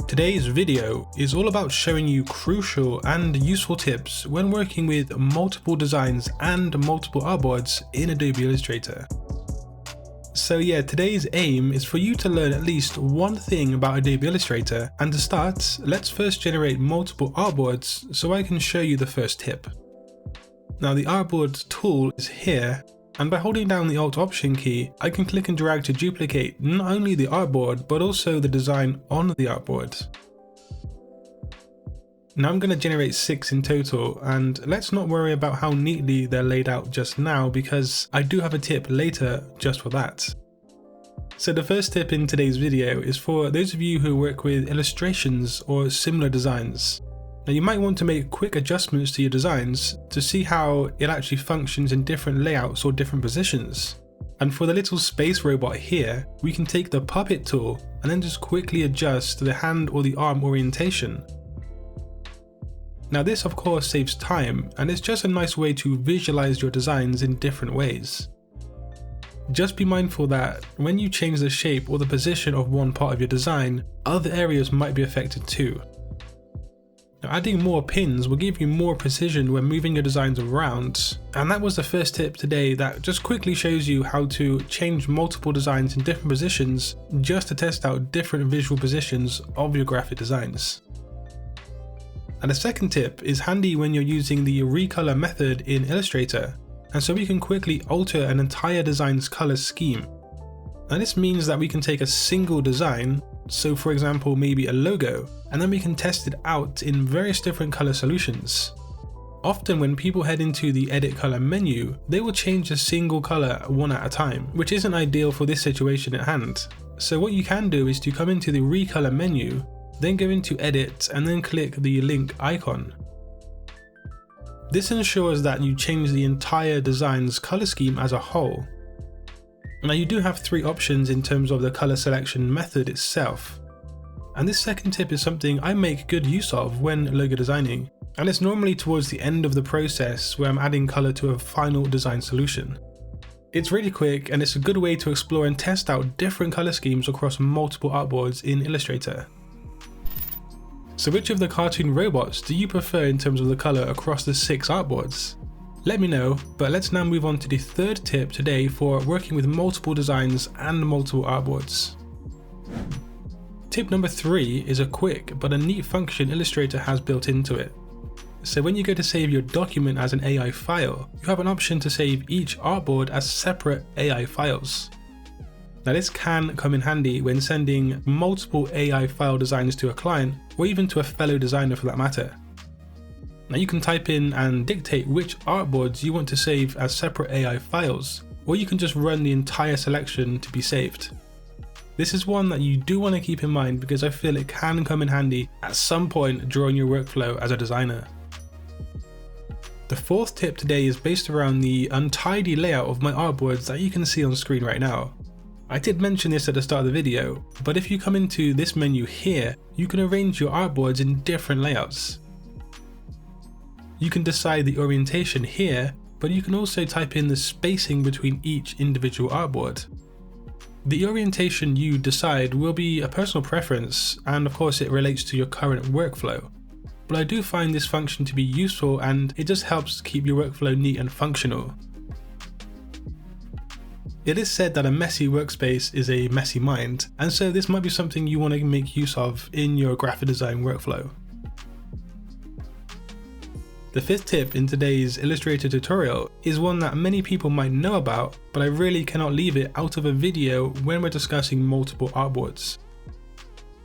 Today's video is all about showing you crucial and useful tips when working with multiple designs and multiple artboards in Adobe Illustrator. So yeah, today's aim is for you to learn at least one thing about Adobe Illustrator, and to start, let's first generate multiple artboards so I can show you the first tip. Now the artboard tool is here, and by holding down the Alt Option key, I can click and drag to duplicate not only the artboard but also the design on the artboard. Now I'm going to generate 6 in total, and let's not worry about how neatly they're laid out just now because I do have a tip later just for that. So the first tip in today's video is for those of you who work with illustrations or similar designs. Now you might want to make quick adjustments to your designs to see how it actually functions in different layouts or different positions. And for the little space robot here, we can take the puppet tool and then just quickly adjust the hand or the arm orientation. Now this of course saves time, and it's just a nice way to visualize your designs in different ways. Just be mindful that when you change the shape or the position of one part of your design, other areas might be affected too. Now adding more pins will give you more precision when moving your designs around, and that was the first tip today that just quickly shows you how to change multiple designs in different positions just to test out different visual positions of your graphic designs. And the second tip is handy when you're using the Recolour method in Illustrator, and so we can quickly alter an entire design's colour scheme. And this means that we can take a single design, so for example maybe a logo, and then we can test it out in various different colour solutions. Often when people head into the Edit Colour menu, they will change a single colour one at a time, which isn't ideal for this situation at hand. So what you can do is to come into the Recolour menu, then go into Edit and then click the link icon. This ensures that you change the entire design's colour scheme as a whole. Now you do have 3 options in terms of the colour selection method itself. And this second tip is something I make good use of when logo designing, and it's normally towards the end of the process where I'm adding colour to a final design solution. It's really quick, and it's a good way to explore and test out different colour schemes across multiple artboards in Illustrator. So which of the cartoon robots do you prefer in terms of the colour across the 6 artboards? Let me know, but let's now move on to the third tip today for working with multiple designs and multiple artboards. Tip number 3 is a quick but a neat function Illustrator has built into it. So when you go to save your document as an AI file, you have an option to save each artboard as separate AI files. Now this can come in handy when sending multiple AI file designs to a client, or even to a fellow designer for that matter. Now you can type in and dictate which artboards you want to save as separate AI files, or you can just run the entire selection to be saved. This is one that you do want to keep in mind because I feel it can come in handy at some point during your workflow as a designer. The fourth tip today is based around the untidy layout of my artboards that you can see on screen right now. I did mention this at the start of the video, but if you come into this menu here, you can arrange your artboards in different layouts. You can decide the orientation here, but you can also type in the spacing between each individual artboard. The orientation you decide will be a personal preference, and of course it relates to your current workflow. But I do find this function to be useful, and it just helps keep your workflow neat and functional. It is said that a messy workspace is a messy mind, and so this might be something you want to make use of in your graphic design workflow. The fifth tip in today's Illustrator tutorial is one that many people might know about, but I really cannot leave it out of a video when we're discussing multiple artboards.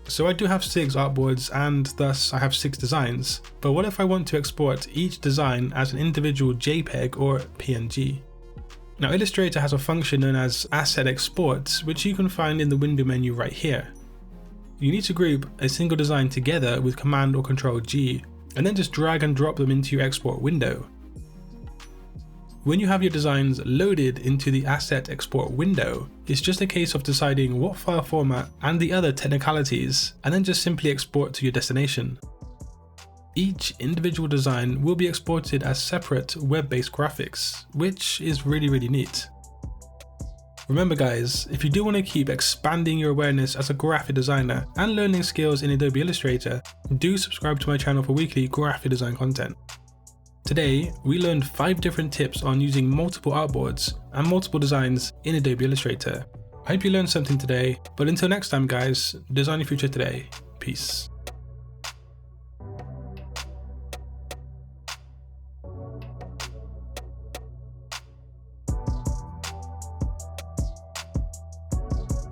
So I do have 6 artboards, and thus I have 6 designs, but what if I want to export each design as an individual JPEG or PNG? Now Illustrator has a function known as Asset Export, which you can find in the window menu right here. You need to group a single design together with Command or Control G, and then just drag and drop them into your export window. When you have your designs loaded into the Asset Export window, it's just a case of deciding what file format and the other technicalities, and then just simply export to your destination. Each individual design will be exported as separate web-based graphics, which is really neat. Remember guys, if you do want to keep expanding your awareness as a graphic designer and learning skills in Adobe Illustrator, do subscribe to my channel for weekly graphic design content. Today, we learned 5 different tips on using multiple artboards and multiple designs in Adobe Illustrator. I hope you learned something today, but until next time guys, design your future today. Peace.